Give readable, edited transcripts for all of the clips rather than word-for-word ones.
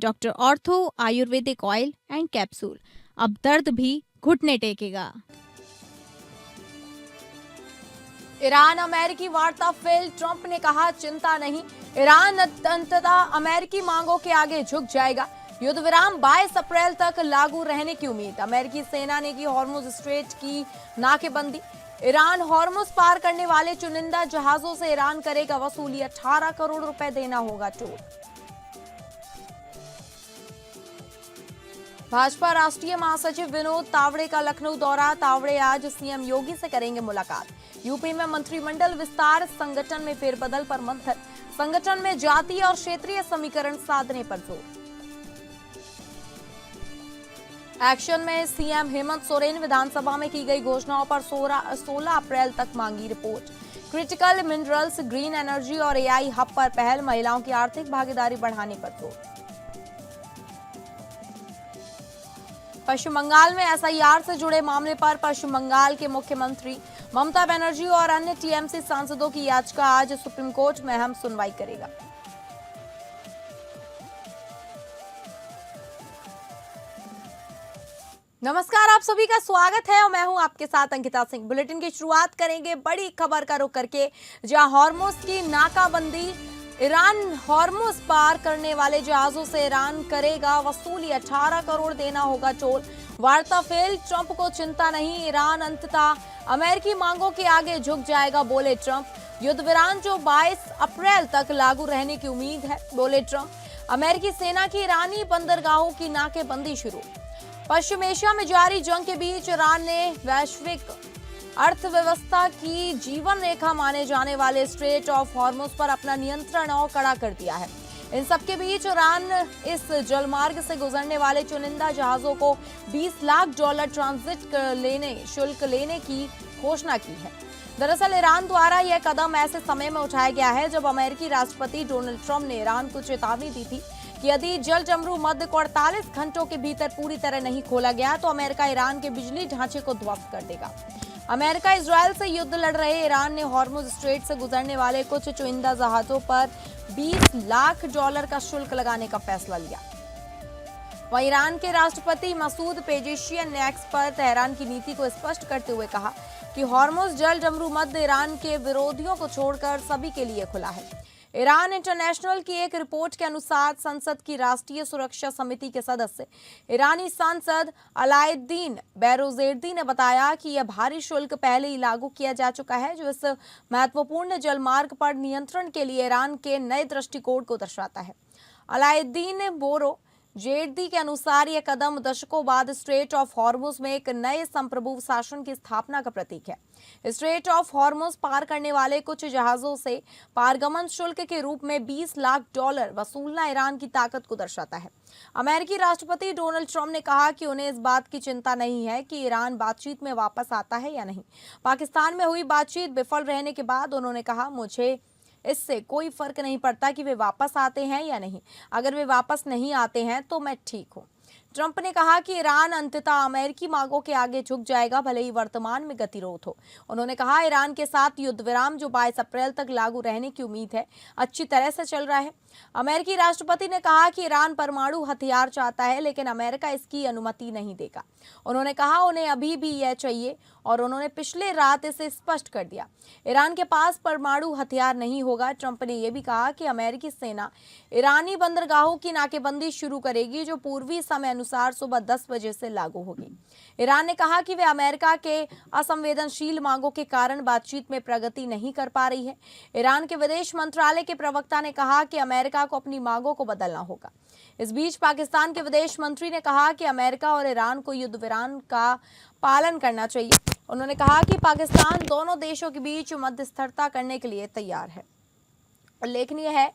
Doctor ortho Ayurvedic oil and capsule, अब दर्द भी घुटने टेकेगा। ईरान अमेरिकी वार्ता फेल, ट्रंप ने कहा चिंता नहीं, ईरान अंततः अमेरिकी मांगों के आगे झुक जाएगा। युद्ध विराम 22 अप्रैल तक लागू रहने की उम्मीद, अमेरिकी सेना ने की हॉर्मुज स्ट्रेट की नाकेबंदी। ईरान हॉर्मुज पार करने वाले चुनिंदा जहाजों से ईरान करेगा वसूली, 18 करोड़ रुपए देना होगा टोल। भाजपा राष्ट्रीय महासचिव विनोद तावड़े का लखनऊ दौरा, तावड़े आज सीएम योगी से करेंगे मुलाकात। यूपी में मंत्रिमंडल विस्तार, संगठन में फेरबदल पर मंथन, संगठन में जातीय और क्षेत्रीय समीकरण साधने पर जोर। एक्शन में सीएम हेमंत सोरेन, विधानसभा में की गई घोषणाओं पर 16 अप्रैल तक मांगी report. Critical minerals, green energy और एआई हब पर पहल, महिलाओं की आर्थिक भागीदारी बढ़ाने पर जोर। पश्चिम बंगाल में एसआईआर से जुड़े मामले पर पश्चिम बंगाल के मुख्यमंत्री ममता बनर्जी और अन्य टीएमसी सांसदों की याचिका आज सुप्रीम कोर्ट में अहम सुनवाई करेगा। नमस्कार, आप सभी का स्वागत है और मैं हूं आपके साथ अंकिता सिंह। बुलेटिन की शुरुआत करेंगे बड़ी खबर का रुख करके, जहां हॉर्मुज की नाकाबंदी, ईरान हॉर्मुज पार करने वाले जहाजों से ईरान करेगा वसूली, 18 करोड़ देना होगा टोल। वार्ता फेल, ट्रंप को चिंता नहीं, ईरान अंततः अमेरिकी मांगों के आगे झुक जाएगा, बोले ट्रंप। युद्ध विराम जो 22 अप्रैल तक लागू रहने की उम्मीद है, बोले ट्रंप। अमेरिकी सेना की ईरानी बंदरगाहों की नाकेबंदी शुरू। पश्चिम एशिया में जारी जंग के बीच ईरान ने वैश्विक अर्थव्यवस्था की जीवन रेखा माने जाने वाले स्ट्रेट ऑफ हॉर्मुज पर अपना नियंत्रण और कड़ा कर दिया है। इन सबके बीच ईरान इस जलमार्ग से गुजरने वाले चुनिंदा जहाजों को $20 लाख ट्रांजिट शुल्क लेने की घोषणा की है। दरअसल ईरान द्वारा यह कदम ऐसे समय में उठाया गया है जब अमेरिकी राष्ट्रपति डोनाल्ड ट्रंप ने ईरान को चेतावनी दी थी कि यदि जल जमरू मध्य को 48 घंटों के भीतर पूरी तरह नहीं खोला गया तो अमेरिका ईरान के बिजली ढांचे को ध्वस्त कर देगा। अमेरिका इजरायल से युद्ध लड़ रहे ईरान ने हॉर्मुज स्ट्रेट से गुजरने वाले कुछ चुनिंदा जहाजों पर $20 लाख का शुल्क लगाने का फैसला लिया। वहीं ईरान के राष्ट्रपति मसूद पेजेशियन ने एक्स पर तेहरान की नीति को स्पष्ट करते हुए कहा कि हॉर्मुज जल जमरू मध्य ईरान के विरोधियों को छोड़कर सभी के लिए खुला है। ईरान इंटरनेशनल की एक रिपोर्ट के अनुसार संसद की राष्ट्रीय सुरक्षा समिति के सदस्य ईरानी सांसद अलाउद्दीन बैरोजेर्दी ने बताया कि यह भारी शुल्क पहले ही लागू किया जा चुका है, जो इस महत्वपूर्ण जलमार्ग पर नियंत्रण के लिए ईरान के नए दृष्टिकोण को दर्शाता है। अलाउद्दीन बोरो जेर्दी के अनुसार यह कदम दशकों बाद स्ट्रेट ऑफ हॉर्मुज में एक नए संप्रभु शासन की स्थापना का प्रतीक है। स्ट्रेट ऑफ हॉर्मुज पार करने वाले कुछ जहाजों से पारगमन शुल्क के रूप में $20 लाख वसूलना ईरान की ताकत को दर्शाता है। अमेरिकी राष्ट्रपति डोनाल्ड ट्रंप ने कहा कि उन्हें इस बात की चिंता नहीं है कि ईरान बातचीत में वापस आता है या नहीं। पाकिस्तान में हुई बातचीत विफल रहने के बाद उन्होंने कहा, मुझे इससे कोई फर्क नहीं पड़ता कि वे वापस आते हैं या नहीं। अगर वे वापस नहीं आते हैं तो मैं ठीक हूं। ट्रंप ने कहा कि ईरान अंततः अमेरिकी मांगों के आगे झुक जाएगा, भले ही वर्तमान में गतिरोध हो। उन्होंने कहा ईरान के साथ युद्ध विराम जो 22 अप्रैल तक लागू रहने की उम्मीद है, अच्छी तरह से चल रहा है। अमेरिकी राष्ट्रपति ने कहा कि ईरान परमाणु हथियार चाहता है, लेकिन अमेरिका इसकी अनुमति नहीं देगा। उन्होंने कहा उन्हें अभी भी यह चाहिए और उन्होंने पिछले रात इसे स्पष्ट कर दिया। ईरान के पास परमाणु हथियार नहीं होगा। ट्रंप ने यह भी कहा कि अमेरिकी सेना ईरानी बंदरगाहों की नाकेबंदी शुरू करेगी, जो पूर्वी समय अनुसार सुबह 10 बजे से लागू होगी। ईरान ने कहा कि वे अमेरिका के असंवेदनशील मांगों के कारण बातचीत में प्रगति नहीं कर पा रही है। ईरान के विदेश मंत्रालय के प्रवक्ता ने कहा कि अमेरिका को अपनी मांगों को बदलना होगा। इस बीच पाकिस्तान के विदेश मंत्री ने कहा कि अमेरिका और ईरान को युद्ध विराम का पालन करना चाहिए। उन्होंने कहा कि पाकिस्तान दोनों देशों के बीच मध्यस्थता करने के लिए तैयार है। उल्लेखनीय है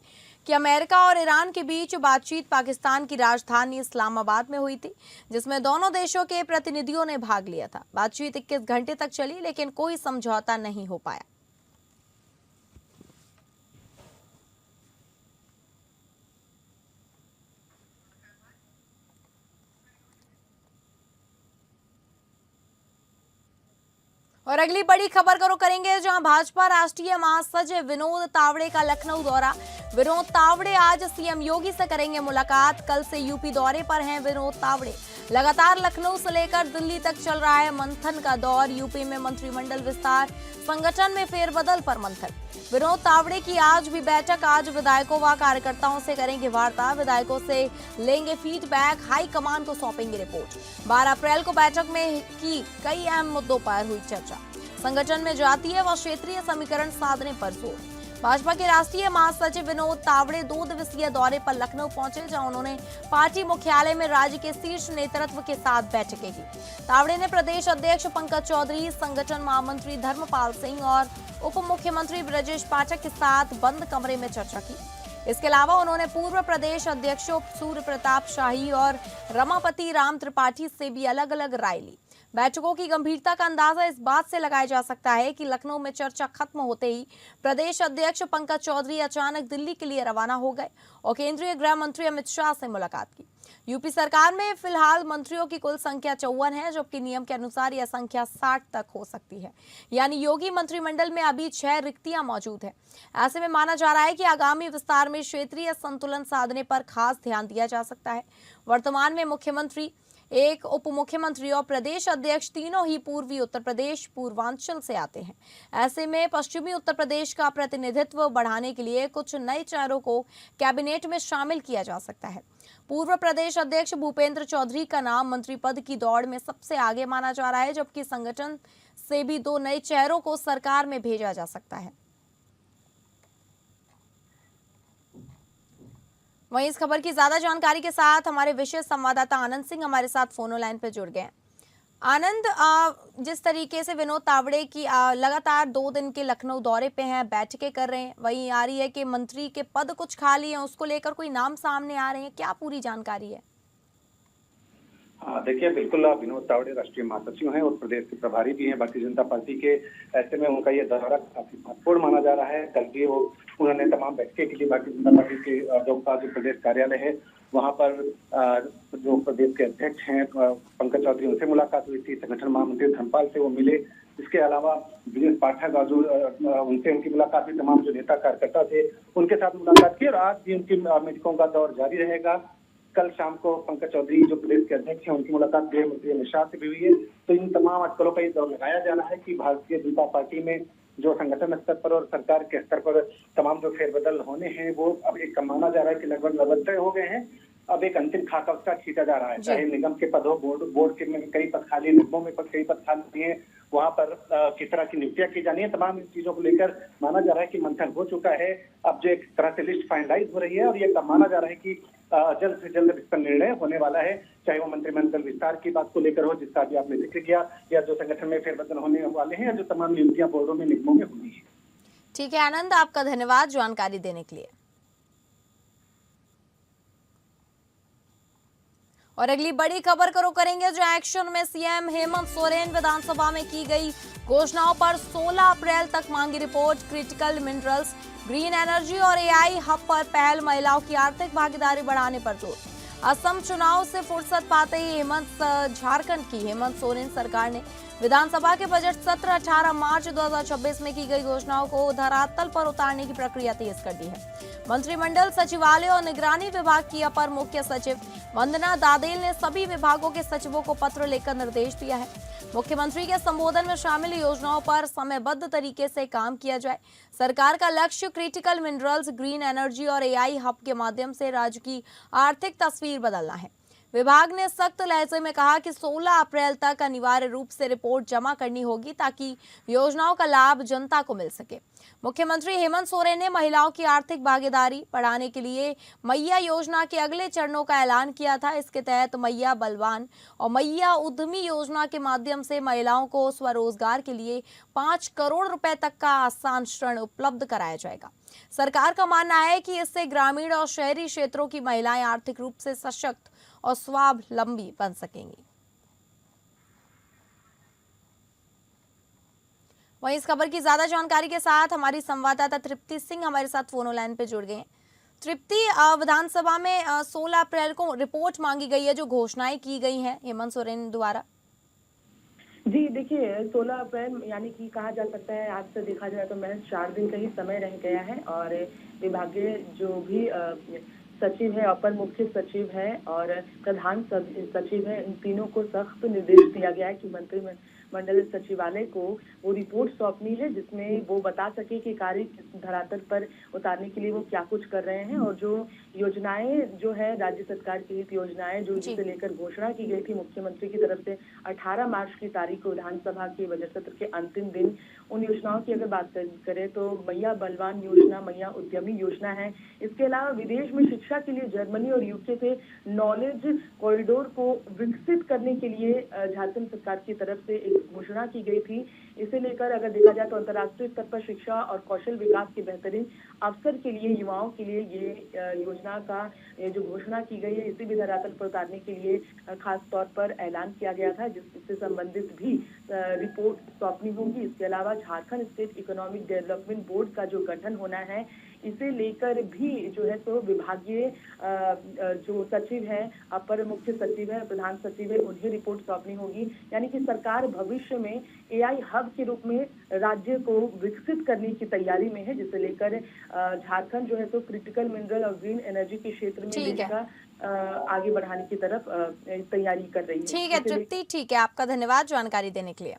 कि अमेरिका और ईरान के बीच बातचीत पाकिस्तान की राजधानी इस्लामाबाद में हुई थी, जिसमें दोनों देशों के प्रतिनिधियों ने भाग लिया था। बातचीत 21 घंटे तक चली, लेकिन कोई समझौता नहीं हो पाया। और अगली बड़ी खबर को करेंगे, जहां भाजपा राष्ट्रीय महासचिव विनोद तावड़े का लखनऊ दौरा। विनोद तावड़े आज सीएम योगी से करेंगे मुलाकात। कल से यूपी दौरे पर हैं विनोद तावड़े। लगातार लखनऊ से लेकर दिल्ली तक चल रहा है मंथन का दौर। यूपी में मंत्रिमंडल विस्तार, संगठन में फेरबदल पर मंथन। विनोद तावड़े की आज भी बैठक। आज विधायकों व कार्यकर्ताओं से करेंगे वार्ता। विधायकों से लेंगे फीडबैक, हाईकमान को सौंपेंगे रिपोर्ट। 12 अप्रैल को बैठक में की कई अहम मुद्दों पर हुई चर्चा। संगठन में जातीय व क्षेत्रीय समीकरण साधने पर जोर। भाजपा के राष्ट्रीय महासचिव विनोद तावड़े 2 दिवसीय दौरे पर लखनऊ पहुंचे, जहां उन्होंने पार्टी मुख्यालय में राज्य के शीर्ष नेतृत्व के साथ बैठकें की। तावड़े ने प्रदेश अध्यक्ष पंकज चौधरी, संगठन महामंत्री धर्मपाल सिंह और उप मुख्यमंत्री ब्रजेश पाठक के साथ बंद कमरे में चर्चा की। इसके अलावा उन्होंने पूर्व प्रदेश अध्यक्षों सूर्य प्रताप शाही और रमापति राम त्रिपाठी से भी अलग अलग राय ली। बैठकों की गंभीरता का अंदाजा इस बात से लगाया जा सकता है कि लखनऊ में चर्चा खत्म होते ही प्रदेश अध्यक्ष पंकज चौधरी अचानक दिल्ली के लिए रवाना हो गए और केंद्रीय गृह मंत्री अमित शाह से मुलाकात की। यूपी सरकार में फिलहाल मंत्रियों की कुल संख्या 54 है, जबकि नियम के अनुसार यह संख्या 60 तक हो सकती है। यानी योगी मंत्रिमंडल में अभी 6 रिक्तियां मौजूद है। ऐसे में माना जा रहा है कि आगामी विस्तार में क्षेत्रीय संतुलन साधने पर खास ध्यान दिया जा सकता है। वर्तमान में मुख्यमंत्री, एक उप मुख्यमंत्री और प्रदेश अध्यक्ष तीनों ही पूर्वी उत्तर प्रदेश पूर्वांचल से आते हैं। ऐसे में पश्चिमी उत्तर प्रदेश का प्रतिनिधित्व बढ़ाने के लिए कुछ नए चेहरों को कैबिनेट में शामिल किया जा सकता है। पूर्व प्रदेश अध्यक्ष भूपेंद्र चौधरी का नाम मंत्री पद की दौड़ में सबसे आगे माना जा रहा है, जबकि संगठन से भी 2 नए चेहरों को सरकार में भेजा जा सकता है। वहीं इस खबर की ज्यादा जानकारी के साथ हमारे विशेष संवाददाता आनंद सिंह हमारे साथ फोन लाइन पर जुड़ गए हैं। आनंद, जिस तरीके से विनोद तावड़े की लगातार 2 दिन के लखनऊ दौरे पे हैं, बैठकें कर रहे हैं, वहीं आ रही है कि मंत्री के पद कुछ खाली हैं, उसको लेकर कोई नाम सामने आ रहे हैं, क्या पूरी जानकारी है? हाँ, देखिए, बिल्कुल विनोद तावड़े राष्ट्रीय महासचिव हैं और प्रदेश के प्रभारी भी हैं भारतीय जनता पार्टी के। ऐसे में उनका ये दौरा काफी महत्वपूर्ण माना जा रहा है। कल भी उन्होंने तमाम बैठकें के लिए भारतीय जनता पार्टी के जो प्रदेश कार्यालय है वहाँ पर जो प्रदेश के अध्यक्ष हैं पंकज चौधरी, उनसे मुलाकात हुई थी। संगठन महामंत्री धर्मपाल से वो मिले। इसके अलावा ब्रजेश पाठक उनसे उनकी मुलाकात हुई। तमाम जो नेता कार्यकर्ता थे उनके साथ मुलाकात की और आज भी उनकी मीटिंगों का दौर जारी रहेगा। कल शाम को पंकज चौधरी जो प्रदेश के अध्यक्ष हैं उनकी मुलाकात गृह मंत्री अमित शाह से भी हुई है। तो इन तमाम अटकलों का ये दौर लगाया जा रहा है कि भारतीय जनता पार्टी में जो संगठन स्तर पर और सरकार के स्तर पर तमाम जो फेरबदल होने हैं वो अब एक माना जा रहा है कि लगभग तय हो गए हैं। अब एक अंतिम खाका उसका खींचा जा रहा है। चाहे निगम के पद हो, बोर्ड के में कई पद खाली, निगमों में कई पद खाली हैं, वहां पर किस तरह की नियुक्तियां की जानी है, तमाम चीजों को लेकर माना जा रहा है कि मंथन हो चुका है। अब जो एक तरह से लिस्ट फाइनलाइज हो रही है और ये माना जा रहा है कि जल्द से जल्द इस पर निर्णय होने वाला है। चाहे वो मंत्रिमंडल विस्तार की बात को लेकर हो, जिसका भी आपने जिक्र किया, या जो संगठन में फेरबदल होने वाले हैं, या जो तमाम नियुक्तियां बोर्डों में, निगमों में हुई है। ठीक है आनंद, आपका धन्यवाद जानकारी देने के लिए। और अगली बड़ी खबर को रुख करेंगे जो एक्शन में सीएम हेमंत सोरेन विधानसभा में की गई घोषणाओं पर 16 अप्रैल तक मांगी report. Critical minerals, green energy और एआई हब पर पहल, महिलाओं की आर्थिक भागीदारी बढ़ाने पर जोर। असम चुनाव से फुर्सत पाते ही झारखंड की हेमंत सोरेन सरकार ने विधानसभा के बजट सत्र 18 मार्च 2026 में की गई घोषणाओं को धरातल पर उतारने की प्रक्रिया तेज कर दी है। मंत्रिमंडल सचिवालय और निगरानी विभाग की अपर मुख्य सचिव वंदना दादेल ने सभी विभागों के सचिवों को पत्र लिखकर निर्देश दिया है। मुख्यमंत्री के संबोधन में शामिल योजनाओं पर समयबद्ध तरीके से काम किया जाए। सरकार का लक्ष्य क्रिटिकल मिनरल्स, ग्रीन एनर्जी और एआई हब के माध्यम से राज्य की आर्थिक तस्वीर बदलना है। विभाग ने सख्त लहजे में कहा कि 16 अप्रैल तक अनिवार्य रूप से रिपोर्ट जमा करनी होगी ताकि योजनाओं का लाभ जनता को मिल सके। मुख्यमंत्री हेमंत सोरेन ने महिलाओं की आर्थिक भागीदारी बढ़ाने के लिए मैया योजना के अगले चरणों का ऐलान किया था। इसके तहत मैया बलवान और मैया उद्यमी योजना के माध्यम से महिलाओं को स्वरोजगार के लिए 5 करोड़ रुपए तक का आसान ऋण उपलब्ध कराया जाएगा। सरकार का मानना है कि इससे ग्रामीण और शहरी क्षेत्रों की महिलाएं आर्थिक रूप से सशक्त और स्वावलंबी बन सकेंगी। वहीं इस खबर की ज्यादा जानकारी के साथ हमारी संवाददाता तृप्ति सिंह हमारे साथ फोन लाइन पे जुड़ गए हैं। तृप्ति, विधानसभा में 16 अप्रैल को रिपोर्ट मांगी गई है, जो घोषणाएं की गई हैं हेमंत सोरेन द्वारा। जी देखिए, 16 अप्रैल यानी कि कहा जा सकता है आज से देखा जाए तो महज 4 दिन का ही समय रह गया है और विभागीय जो भी सचिव है, अपर मुख्य सचिव है और प्रधान सचिव है, इन तीनों को सख्त निर्देश दिया गया है कि मंडल सचिवालय को वो रिपोर्ट सौंपनी है जिसमें वो बता सके कि कार्य किस धरातल पर उतारने के लिए वो क्या कुछ कर रहे हैं और जो योजनाएं जो है राज्य सरकार की हित योजनाएं जो जिसे लेकर घोषणा की गई थी मुख्यमंत्री की तरफ से 18 मार्च की तारीख को विधानसभा के बजट सत्र के अंतिम दिन, उन योजनाओं की अगर बात करें तो मैया बलवान योजना, मैया उद्यमी योजना है। इसके अलावा विदेश में शिक्षा के लिए जर्मनी और यूके से नॉलेज कॉरिडोर को विकसित करने के लिए झारखंड सरकार की तरफ से एक घोषणा की गई थी। इसे लेकर अगर देखा जाए तो अंतर्राष्ट्रीय स्तर पर शिक्षा और कौशल विकास के बेहतरीन अवसर के लिए युवाओं के लिए ये योजना का जो घोषणा की गई है इसी भी धरातल पर उतारने के लिए खास तौर पर ऐलान किया गया था जिससे संबंधित भी रिपोर्ट सौंपनी होगी। इसके अलावा Jharkhand state economic development board का जो गठन होना है इसे लेकर भी जो है तो विभागीय जो सचिव है, अपर मुख्य सचिव है, प्रधान सचिव है, उन्हें रिपोर्ट सौंपनी होगी। यानी कि सरकार भविष्य में एआई हब के रूप में राज्य को विकसित करने की तैयारी में है, जिसे लेकर झारखंड जो है तो क्रिटिकल मिनरल और ग्रीन एनर्जी के क्षेत्र में देश का आगे बढ़ाने की तरफ तैयारी कर रही है। ठीक है तृप्ति, ठीक है, आपका धन्यवाद जानकारी देने के लिए।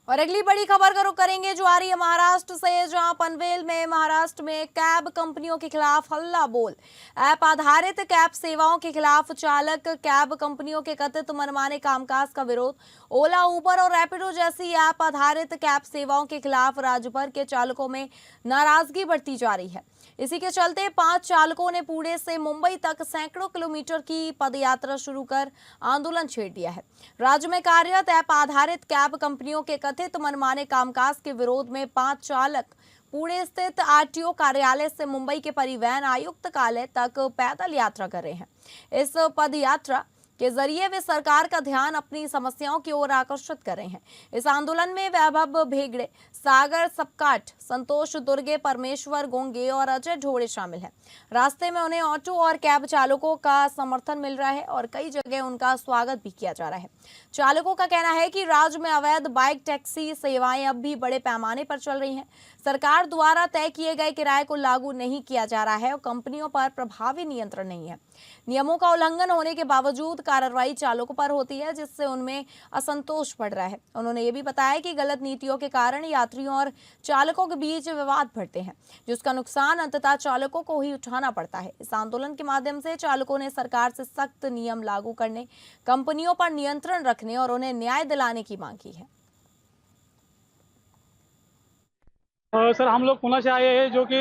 और अगली बड़ी खबर का रुख करेंगे जो आ रही है महाराष्ट्र से, जहां पनवेल में महाराष्ट्र में कैब कंपनियों के खिलाफ हल्ला बोल। ऐप आधारित कैब सेवाओं के खिलाफ चालक कैब कंपनियों के कथित मनमाने कामकाज का विरोध। ओला, उबर और रैपिडो जैसी ऐप आधारित कैब सेवाओं के खिलाफ राज्य भर के चालकों में नाराजगी बढ़ती जा रही है। इसी के चलते 5 चालकों ने पुणे से मुंबई तक सैकड़ों किलोमीटर की पदयात्रा शुरू कर आंदोलन छेड़ दिया है। राज्य में कार्यरत ऐप आधारित कैब कंपनियों के कथित मनमाने कामकाज के विरोध में 5 चालक पुणे स्थित आरटीओ कार्यालय से मुंबई के परिवहन आयुक्त कार्यालय तक पैदल यात्रा कर रहे हैं। इस पदयात्रा के जरिए वे सरकार का ध्यान अपनी समस्याओं की ओर आकर्षित कर रहे हैं। इस आंदोलन में वैभव भेगड़े, सागर सपकाट, संतोष दुर्गे, परमेश्वर गोंगे और अजय ढोड़े शामिल हैं। रास्ते में उन्हें ऑटो और कैब चालकों का समर्थन मिल रहा है और कई जगह उनका स्वागत भी किया जा रहा है। चालकों का कहना है कि राज्य में अवैध बाइक टैक्सी सेवाएं अब भी बड़े पैमाने पर चल रही हैं। सरकार द्वारा तय किए गए किराए को लागू नहीं किया जा रहा है और कंपनियों पर प्रभावी नियंत्रण नहीं है। नियमों का उल्लंघन होने के बावजूद कार्रवाई चालकों पर होती है, जिससे उनमें असंतोष बढ़ रहा है। उन्होंने ये भी बताया कि गलत नीतियों के कारण यात्रियों और चालकों के बीच विवाद बढ़ते हैं, जिसका नुकसान अंततः चालकों को ही उठाना पड़ता है। इस आंदोलन के माध्यम से चालकों ने सरकार से सख्त नियम लागू करने, कंपनियों पर नियंत्रण रखने और उन्हें न्याय दिलाने की मांग की है। सर, हम लोग पुणे से आए हैं, जो कि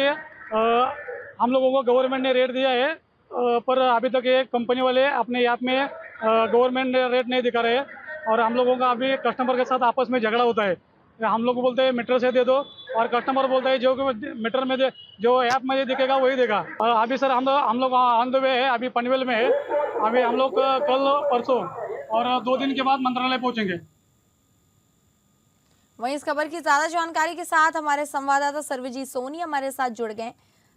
हम लोगों को गवर्नमेंट ने रेट दिया है, पर अभी तक ये कंपनी वाले अपने ऐप में गवर्नमेंट ने रेट नहीं दिखा रहे हैं और हम लोगों का अभी कस्टमर के साथ आपस में झगड़ा होता है। हम लोग बोलते हैं मीटर से दे दो और कस्टमर बोलता है जो कि मीटर में जो ऐप में दिखेगा वही देगा। अभी सर हम लोग ऑन द वे है, अभी पनवेल में है। अभी हम लोग कल परसों और 2 दिन के बाद मंत्रालय पहुँचेंगे। वहीं इस खबर की ज्यादा जानकारी के साथ हमारे संवाददाता सर्वजीत सोनी हमारे साथ जुड़ गए।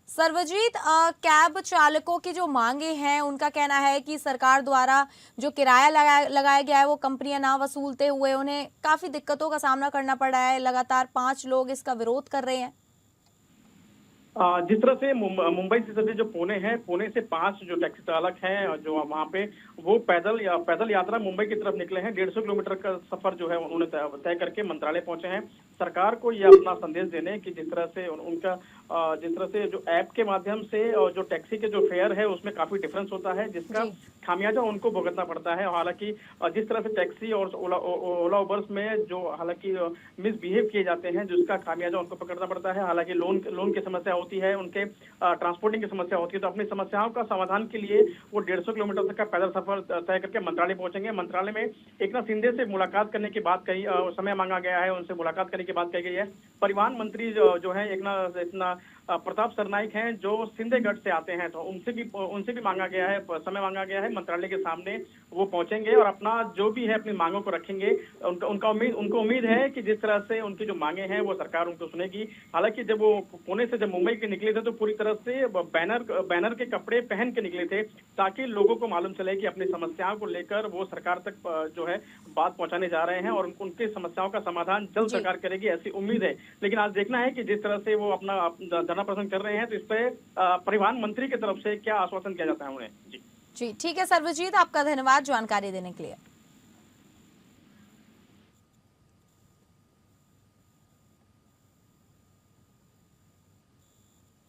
सर्वजीत, कैब चालकों की जो मांगे हैं उनका कहना है कि सरकार द्वारा जो किराया लगाया गया है वो कंपनियां ना वसूलते हुए उन्हें काफी दिक्कतों का सामना करना पड़ रहा है। लगातार 5 लोग इसका विरोध कर रहे हैं। जिस तरह से मुंबई से जो पुणे है, पुणे से 5 जो टैक्सी चालक हैं जो वहाँ पे वो पैदल यात्रा मुंबई की तरफ निकले हैं। 150 किलोमीटर का सफर जो है उन्होंने तय करके मंत्रालय पहुंचे हैं। सरकार को ये अपना संदेश देने कि जिस तरह से जो ऐप के माध्यम से और जो टैक्सी के जो फेयर है उसमें काफी डिफरेंस होता है, जिसका खामियाजा उनको भुगतना पड़ता है। हालांकि जिस तरह से टैक्सी और ओला उबर्स में जो हालांकि मिसबिहेव किए जाते हैं, जिसका खामियाजा उनको पकड़ना पड़ता है। हालांकि लोन की समस्या होती है, उनके ट्रांसपोर्टिंग की समस्या होती है, तो अपनी समस्याओं का समाधान के लिए वो 150 किलोमीटर तक का पैदल सफर तय करके मंत्रालय पहुंचेंगे। मंत्रालय में एकनाथ शिंदे से मुलाकात करने की बात समय मांगा गया है, उनसे मुलाकात करने की बात कही गई है। परिवहन मंत्री जो है एकनाथ प्रताप सरनाइक हैं जो सिंधेगढ़ से आते हैं, तो उनसे भी मांगा गया है, समय मांगा गया है, मंत्रालय के सामने वो पहुंचेंगे और अपना जो भी है अपनी मांगों को रखेंगे। उनको उम्मीद है कि जिस तरह से उनकी जो मांगे हैं वो सरकार उनको सुनेगी। हालांकि जब वो पुणे से जब मुंबई के निकले थे तो पूरी तरह से बैनर के कपड़े पहन के निकले थे, ताकि लोगों को मालूम चले कि अपनी समस्याओं को लेकर वो सरकार तक जो है बात पहुंचाने जा रहे हैं और उनकी समस्याओं का समाधान जल्द सरकार करेगी, ऐसी उम्मीद है। लेकिन आज देखना है कि जिस तरह से वो अपना धरना प्रदर्शन कर रहे हैं, तो इस पे परिवहन मंत्री की तरफ से क्या आश्वासन किया जाता है उन्हें। जी ठीक है सर्वजीत, आपका धन्यवाद जानकारी देने के लिए।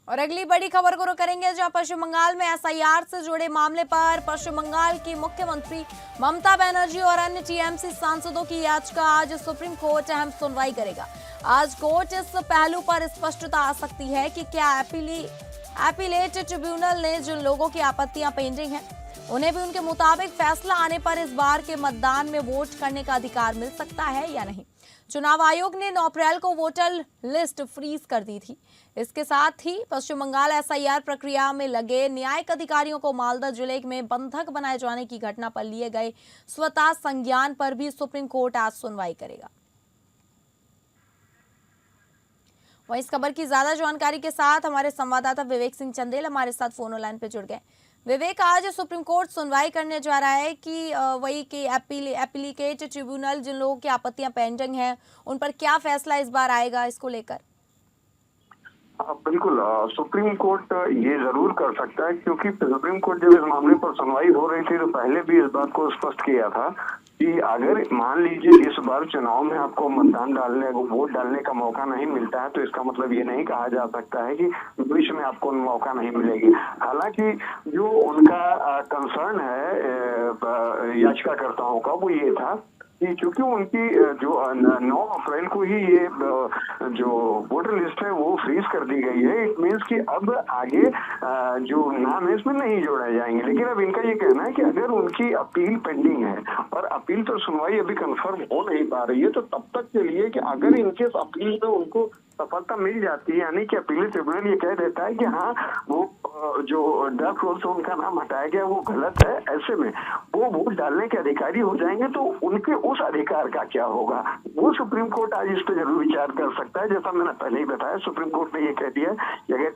और अगली बड़ी खबर को करेंगे, जहां पश्चिम बंगाल में एसआईआर से जुड़े मामले पर पश्चिम बंगाल की मुख्यमंत्री ममता बनर्जी और अन्य टीएमसी सांसदों की याचिका आज सुप्रीम कोर्ट अहम सुनवाई करेगा। आज कोर्ट इस पहलू पर स्पष्टता आ सकती है कि क्या एपीलेट ट्रिब्यूनल ने जिन लोगों की आपत्तियां पेंडिंग हैं उन्हें भी उनके मुताबिक फैसला आने पर इस बार के मतदान में वोट करने का अधिकार मिल सकता है या नहीं। चुनाव आयोग ने 9 अप्रैल को वोटर लिस्ट फ्रीज कर दी थी। इसके साथ ही पश्चिम बंगाल एसआईआर प्रक्रिया में लगे न्यायिक अधिकारियों को मालदा जिले में बंधक बनाए जाने की घटना पर लिए गए स्वतः संज्ञान पर भी सुप्रीम कोर्ट आज सुनवाई करेगा। वहीं इस खबर की ज्यादा जानकारी के साथ हमारे संवाददाता विवेक सिंह चंदेल हमारे साथ फोन लाइन पे जुड़ गए। विवेक, आज सुप्रीम कोर्ट सुनवाई करने जा रहा है कि वही कि एप्लीकेट ट्रिब्यूनल जिन लोगों की आपत्तियां पेंडिंग हैं उन पर क्या फैसला इस बार आएगा, इसको लेकर? बिल्कुल, सुप्रीम कोर्ट ये जरूर कर सकता है, क्योंकि सुप्रीम कोर्ट जब इस मामले पर सुनवाई हो रही थी तो पहले भी इस बात को स्पष्ट किया था कि अगर मान लीजिए इस बार चुनाव में आपको मतदान डालने को वोट डालने का मौका नहीं मिलता है, तो इसका मतलब ये नहीं कहा जा सकता है कि भविष्य में आपको मौका नहीं मिलेगी। हालांकि जो उनका कंसर्न है याचिकाकर्ताओं का वो ये था कि चूंकि उनकी जो 9 अप्रैल को ही ये जो वोटर लिस्ट है वो फ्रीज कर दी गई है, इट मीन्स कि अब आगे जो नाम है इसमें नहीं जोड़े जाएंगे। लेकिन अब इनका ये कहना है कि अगर उनकी अपील पेंडिंग है और अपील तो सुनवाई अभी कंफर्म हो नहीं पा रही है, तो तब तक के लिए कि अगर इनके अपील में उनको सफलता मिल जाती है, यानी कि अपील ट्रिब्यूनल ये कह देता है कि हाँ वो जो ड्राफ्ट रोल से उनका नाम हटाया गया वो गलत है, ऐसे में वो वोट डालने के अधिकारी हो जाएंगे, तो उनके उस अधिकार का क्या होगा, वो सुप्रीम कोर्ट आज इस पर जरूर विचार कर सकता है। जैसा मैंने पहले ही बताया, सुप्रीम कोर्ट ने ये कह दिया कि अगर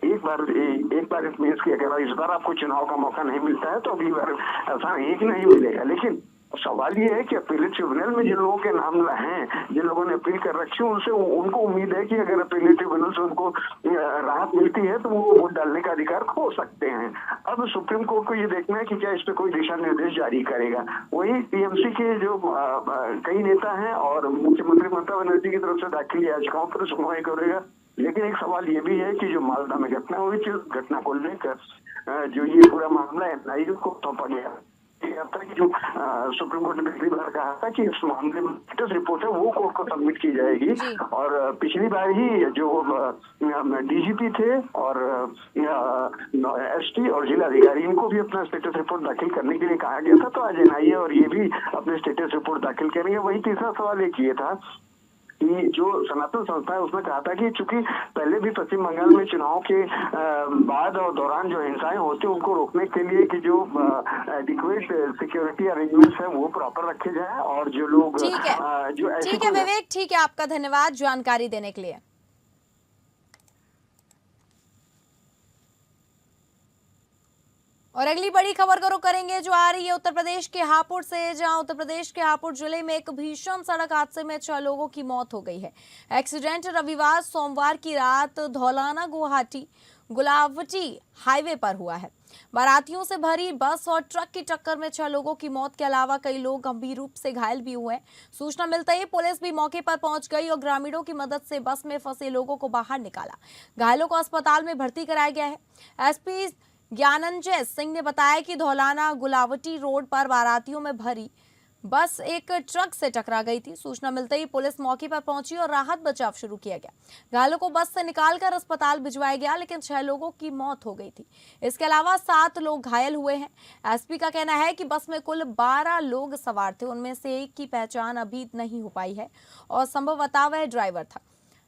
एक बार इस मीन्स की अगर इस बार आपको चुनाव का मौका नहीं मिलता है तो अगली बार ऐसा एक नहीं मिलेगा। लेकिन सवाल ये है कि अपीलेट ट्रिब्यूनल में जिन लोगों के नाम हैं, जिन लोगों ने अपील कर रखी है, उनसे उनको उम्मीद है कि अगर अपीलेट ट्रिब्यूनल से उनको राहत मिलती है तो वो वोट डालने का अधिकार खो सकते हैं। अब सुप्रीम कोर्ट को ये देखना है कि क्या इस पे कोई दिशा निर्देश जारी करेगा। वही टीएमसी के जो कई नेता हैं और मुख्यमंत्री ममता बनर्जी की तरफ से दाखिल याचिकाओं पर सुनवाई करेगा। लेकिन एक सवाल ये भी है कि जो मालदा में घटना हुई थी, उस घटना को लेकर जो ये पूरा मामला एनआईए को सौंपा गया, जो सुप्रीम कोर्ट ने पिछली बार कहा था कि इस मामले में स्टेटस रिपोर्ट है वो कोर्ट को सबमिट की जाएगी। और पिछली बार ही जो डीजीपी थे और एसटी और जिला अधिकारी इनको भी अपना स्टेटस रिपोर्ट दाखिल करने के लिए कहा गया था, तो आज एनआईए और ये भी अपने स्टेटस रिपोर्ट दाखिल करेंगे। वही तीसरा सवाल एक ये था कि जो सनातन संस्था है उसने कहा था कि चूंकि पहले भी पश्चिम बंगाल में चुनाव के बाद और दौरान जो हिंसाएं होती है उनको रोकने के लिए कि जो एडिक्वेट सिक्योरिटी अरेंजमेंट्स है वो प्रॉपर रखे जाए और जो लोग ठीक है विवेक, ठीक है, आपका धन्यवाद जानकारी देने के लिए। और अगली बड़ी खबर को रुख करेंगे जो आ रही है उत्तर प्रदेश के हापुड़ से, जहां उत्तर प्रदेश के हापुड़ जिले में एक भीषण सड़क हादसे में 6 लोगों की मौत हो गई है। एक्सीडेंट रविवार सोमवार की रात धौलाना गुवाहाटी गुलावटी हाईवे पर हुआ है। बारातियों से भरी बस और ट्रक की टक्कर में 6 लोगों की मौत के अलावा कई लोग गंभीर रूप से घायल भी हुए हैं। सूचना मिलते ही पुलिस भी मौके पर पहुंच गई और ग्रामीणों की मदद से बस में फंसे लोगों को बाहर निकाला। घायलों को अस्पताल में भर्ती कराया गया है। एसपी ज्ञानंजय सिंह ने बताया कि धौलाना गुलावटी रोड पर बारातियों में भरी बस एक ट्रक से टकरा गई थी। सूचना मिलते ही पुलिस मौके पर पहुंची और राहत बचाव शुरू किया गया। घायलों को बस से निकालकर अस्पताल भिजवाया गया, लेकिन 6 लोगों की मौत हो गई थी। इसके अलावा 7 लोग घायल हुए हैं। एसपी का कहना है कि बस में कुल 12 लोग सवार थे, उनमें से एक की पहचान अभी नहीं हो पाई है और संभवतः वह ड्राइवर था।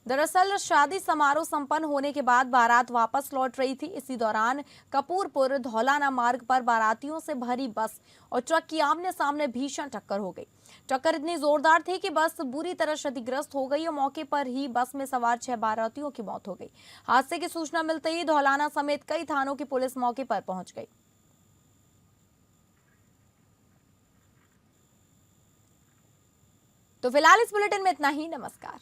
दरअसल शादी समारोह संपन्न होने के बाद बारात वापस लौट रही थी। इसी दौरान कपूरपुर धौलाना मार्ग पर बारातियों से भरी बस और ट्रक की आमने सामने भीषण टक्कर हो गई। टक्कर इतनी जोरदार थी कि बस बुरी तरह क्षतिग्रस्त हो गई और मौके पर ही बस में सवार 6 बारातियों की मौत हो गई। हादसे की सूचना मिलते ही धौलाना समेत कई थानों की पुलिस मौके पर पहुंच गई। तो फिलहाल इस बुलेटिन में इतना ही। नमस्कार।